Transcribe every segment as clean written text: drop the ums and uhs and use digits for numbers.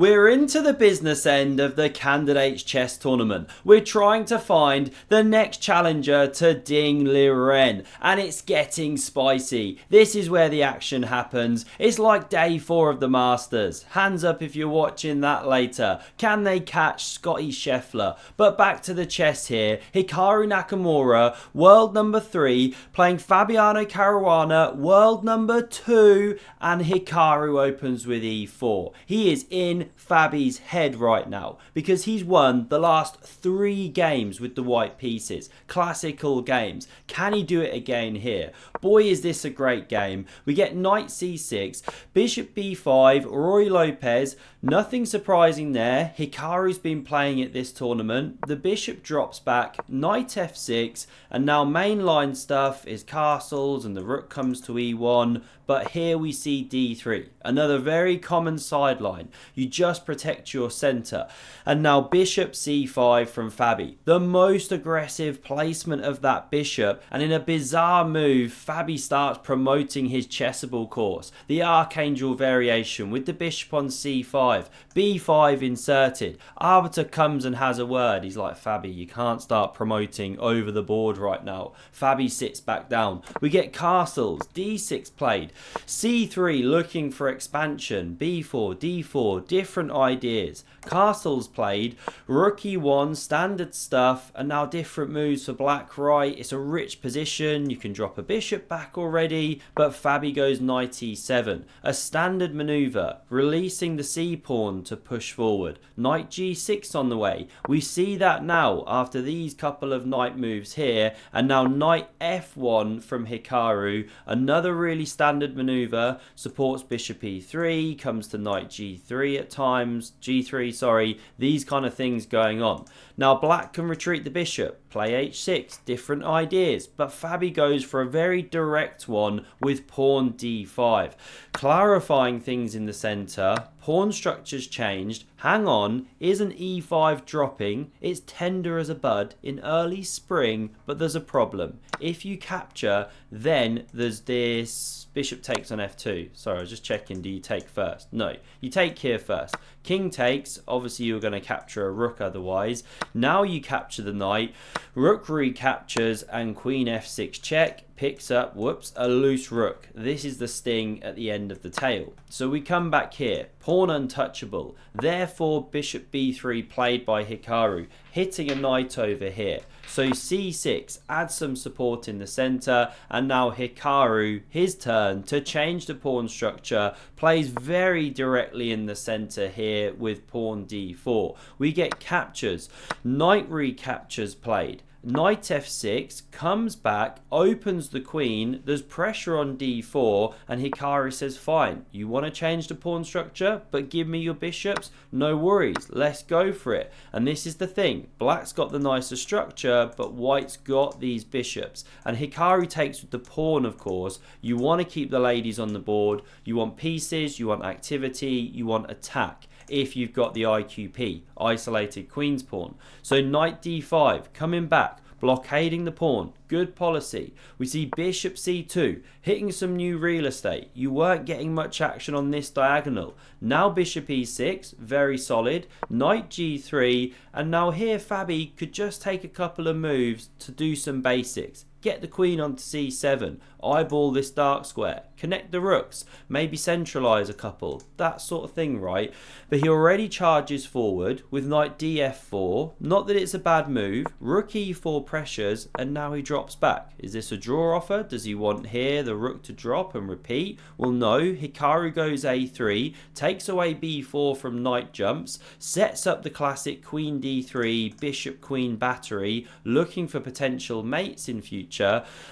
We're into the business end of the Candidates Chess Tournament. We're trying to find the next challenger to Ding Liren, and it's getting spicy. This is where the action happens. It's like day 4 of the Masters. Hands up if you're watching that later. Can they catch Scotty Scheffler? But back to the chess here. Hikaru Nakamura, world number 3, playing Fabiano Caruana, world number 2, and Hikaru opens with e4. He is in Fabi's head right now because he's won the last 3 games with the white pieces. Classical games. Can he do it again here? Boy, is this a great game. We get knight c6, bishop b5, Roy Lopez. Nothing surprising there. Hikaru's been playing at this tournament. The bishop drops back, knight f6, and now mainline stuff is castles and the rook comes to e1. But here we see d3, another very common sideline. You just protect your centre. And now bishop c5 from Fabi. The most aggressive placement of that bishop, and in a bizarre move, Fabi starts promoting his chessable course. The Archangel variation with the bishop on c5, b5 inserted. Arbiter comes and has a word. He's like, Fabi, you can't start promoting over the board right now. Fabi sits back down. We get castles, d6 played. c3 looking for expansion, b4, d4, different ideas. Castles played, rook e1, standard stuff, and now different moves for black right. It's a rich position, you can drop a bishop back already, but Fabi goes knight e7. A standard manoeuvre, releasing the c-pawn to push forward. Knight g6 on the way. We see that now after these couple of knight moves here, and now knight f1 from Hikaru. Another really standard manoeuvre, supports bishop e3, comes to knight g3 at times, g3 sorry, these kind of things going on. Now black can retreat the bishop, play h6, different ideas, but Fabi goes for a very direct one with pawn d5, clarifying things in the centre. Pawn structure's changed. Hang on, isn't e5 dropping? It's tender as a bud in early spring, but there's a problem. If you capture, then there's this bishop takes on f2. Sorry, I was just checking, do you take first? No, you take here first. King takes, obviously you're going to capture a rook otherwise. Now you capture the knight, rook recaptures, and queen f6 check. Picks up, whoops, a loose rook. This is the sting at the end of the tail. So we come back here, pawn untouchable. Therefore, bishop b3 played by Hikaru, hitting a knight over here. So c6 adds some support in the center, and now Hikaru, his turn to change the pawn structure, plays very directly in the center here with pawn d4. We get captures, knight recaptures played. Knight f6 comes back, opens the queen, there's pressure on d4, and Hikaru says, fine, you want to change the pawn structure but give me your bishops? No worries, let's go for it. And this is the thing, black's got the nicer structure but white's got these bishops, and Hikaru takes with the pawn. Of course, you want to keep the ladies on the board, you want pieces, you want activity, you want attack. If you've got the IQP, isolated queen's pawn. So knight d5 coming back, blockading the pawn, good policy. We see bishop c2, hitting some new real estate. You weren't getting much action on this diagonal. Now bishop e6, very solid, knight g3, and now here Fabi could just take a couple of moves to do some basics. Get the queen onto c7, eyeball this dark square, connect the rooks, maybe centralise a couple, that sort of thing, right? But he already charges forward with knight df4, not that it's a bad move, rook e4 pressures, and now he drops back. Is this a draw offer? Does he want here the rook to drop and repeat? Well no, Hikaru goes a3, takes away b4 from knight jumps, sets up the classic queen d3, bishop queen battery, looking for potential mates in future.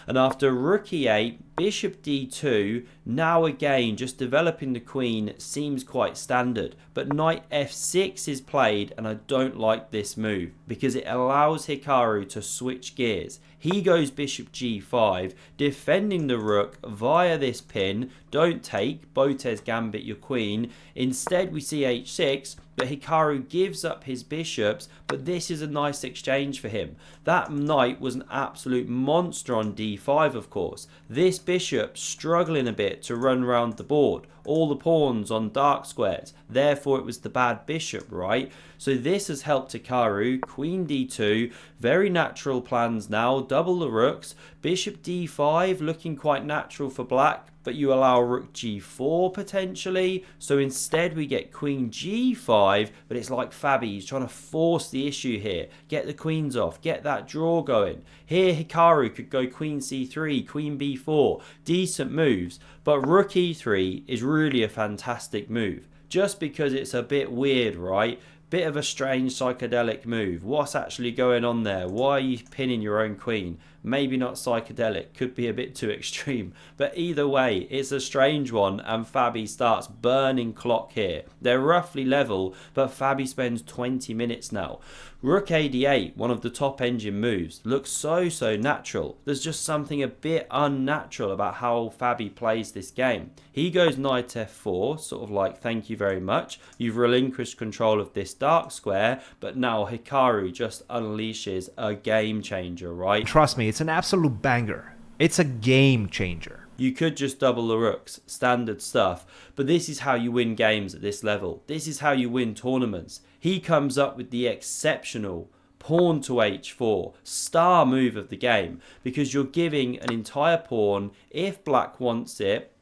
And after rook e8, bishop d2, now again just developing the queen seems quite standard, but knight f6 is played, and I don't like this move because it allows Hikaru to switch gears. He goes bishop g5, defending the rook via this pin. Don't take, Botez gambit your queen. Instead we see h6, but Hikaru gives up his bishops, but this is a nice exchange for him. That knight was an absolute monster on d5, of course. This bishop struggling a bit to run around the board, all the pawns on dark squares, therefore it was the bad bishop, right? So this has helped Hikaru. Queen d2, very natural plans now, double the rooks. Bishop d5 looking quite natural for black, but you allow rook g4 potentially. So instead we get queen g5, but it's like Fabi, he's trying to force the issue here. Get the queens off, get that draw going. Here Hikaru could go queen c3, queen b4, decent moves, but rook e3 is really a fantastic move. Just because it's a bit weird, right? Bit of a strange psychedelic move. What's actually going on there? Why are you pinning your own queen? Maybe not psychedelic, could be a bit too extreme. But either way, it's a strange one, and Fabi starts burning clock here. They're roughly level, but Fabi spends 20 minutes now. Rook a d8, one of the top engine moves, looks so natural. There's just something a bit unnatural about how Fabi plays this game. He goes knight f4, sort of like thank you very much. You've relinquished control of this dark square, but now Hikaru just unleashes a game changer, right? Trust me, it's an absolute banger. It's a game changer. You could just double the rooks, standard stuff, but this is how you win games at this level. This is how you win tournaments. He comes up with the exceptional pawn to h4, star move of the game, because you're giving an entire pawn, if black wants it.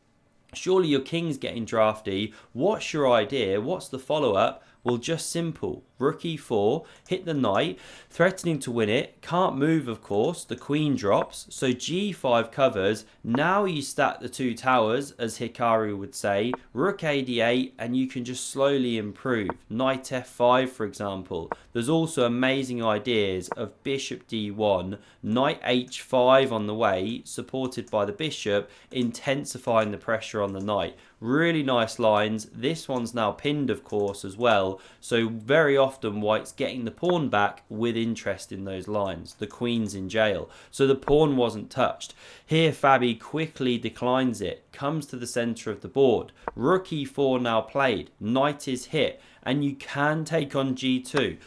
Surely your king's getting drafty. What's your idea? What's the follow-up? Well, just simple. Rook e4, hit the knight, threatening to win it. Can't move, of course. The queen drops. So g5 covers. Now you stack the two towers, as Hikaru would say. Rook a d8, and you can just slowly improve. Knight f5, for example. There's also amazing ideas of bishop d1, knight h5 on the way, supported by the bishop, intensifying the pressure on the knight. Really nice lines. This one's now pinned, of course, as well. So very often white's getting the pawn back with interest in those lines. The queen's in jail. So the pawn wasn't touched. Here Fabi quickly declines it. Comes to the centre of the board. Rook e4 now played. Knight is hit. And you can take on g2.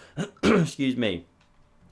Excuse me.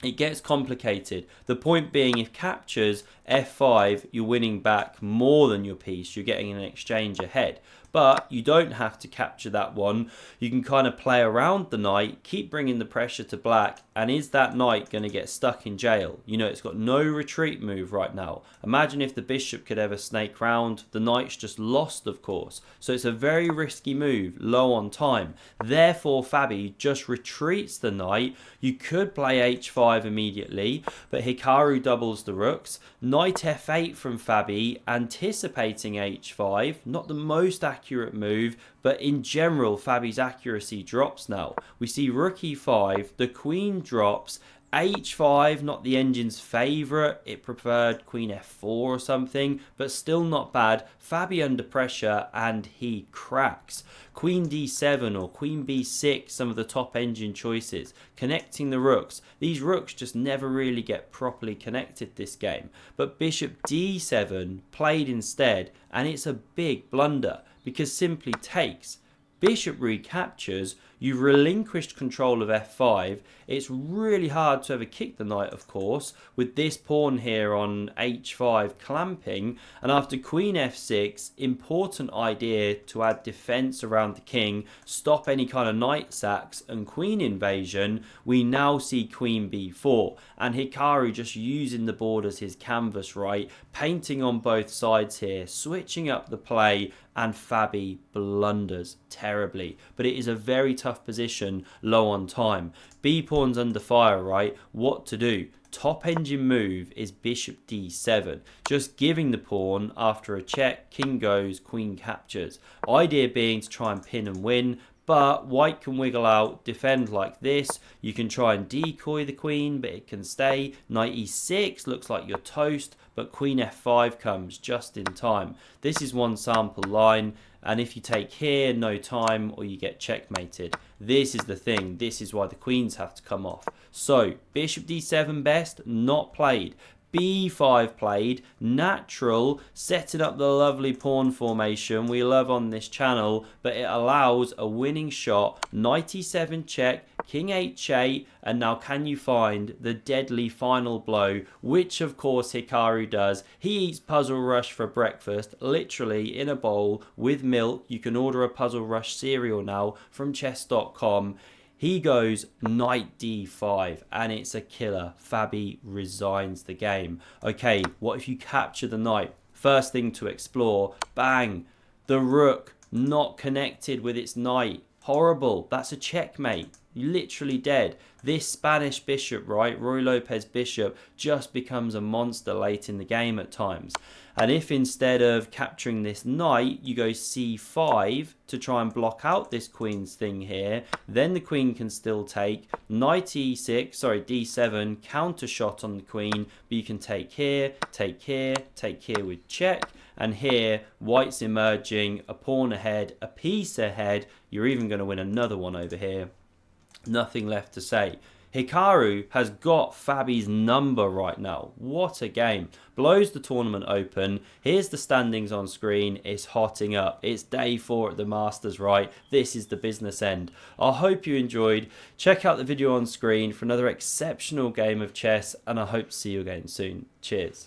It gets complicated. The point being, if captures f5, you're winning back more than your piece. You're getting an exchange ahead. But you don't have to capture that one. You can kind of play around the knight, keep bringing the pressure to black, and is that knight going to get stuck in jail? You know, it's got no retreat move right now. Imagine if the bishop could ever snake round. The knight's just lost, of course. So it's a very risky move, low on time. Therefore, Fabi just retreats the knight. You could play h5 immediately, but Hikaru doubles the rooks. Knight f8 from Fabi, anticipating h5. Not the most accurate move, but in general Fabi's accuracy drops now. We see rook e5, the queen drops, h5 not the engine's favourite, it preferred queen f4 or something, but still not bad. Fabi under pressure and he cracks. Queen d7 or queen b6, some of the top engine choices, connecting the rooks. These rooks just never really get properly connected this game, but bishop d7 played instead, and it's a big blunder because simply takes. Bishop recaptures, you've relinquished control of f5. It's really hard to ever kick the knight, of course, with this pawn here on h5 clamping. And after queen f6, important idea to add defense around the king, stop any kind of knight sacks and queen invasion. We now see queen b4, and Hikaru just using the board as his canvas, right? Painting on both sides here, switching up the play, and Fabi blunders terribly. But it is a very tough position, low on time. B pawn's under fire, right? What to do? Top engine move is bishop d7. Just giving the pawn after a check, king goes, queen captures. Idea being to try and pin and win, but white can wiggle out, defend like this. You can try and decoy the queen, but it can stay. Knight e6 looks like you're toast, but queen f5 comes just in time. This is one sample line, and if you take here, no time, or you get checkmated. This is the thing. This is why the queens have to come off. So, bishop d7 best, not played. b5 played, natural, setting up the lovely pawn formation we love on this channel, but it allows a winning shot, knight e7 check, king h8, and now can you find the deadly final blow, which of course Hikaru does. He eats Puzzle Rush for breakfast, literally in a bowl with milk. You can order a Puzzle Rush cereal now from chess.com. He goes knight d5 and it's a killer. Fabi resigns the game. Okay, what if you capture the knight? First thing to explore, bang, the rook not connected with its knight. Horrible, that's a checkmate. You're literally dead. This Spanish bishop, right, Roy Lopez bishop, just becomes a monster late in the game at times. And if instead of capturing this knight, you go c5 to try and block out this queen's thing here, then the queen can still take knight e6, sorry, d7, counter shot on the queen, but you can take here, take here, take here with check, and here, white's emerging, a pawn ahead, a piece ahead, you're even going to win another one over here. Nothing left to say. Hikaru has got Fabi's number right now. What a game. Blows the tournament open. Here's the standings on screen. It's hotting up. It's day 4 at the Masters, right? This is the business end. I hope you enjoyed. Check out the video on screen for another exceptional game of chess, and I hope to see you again soon. Cheers.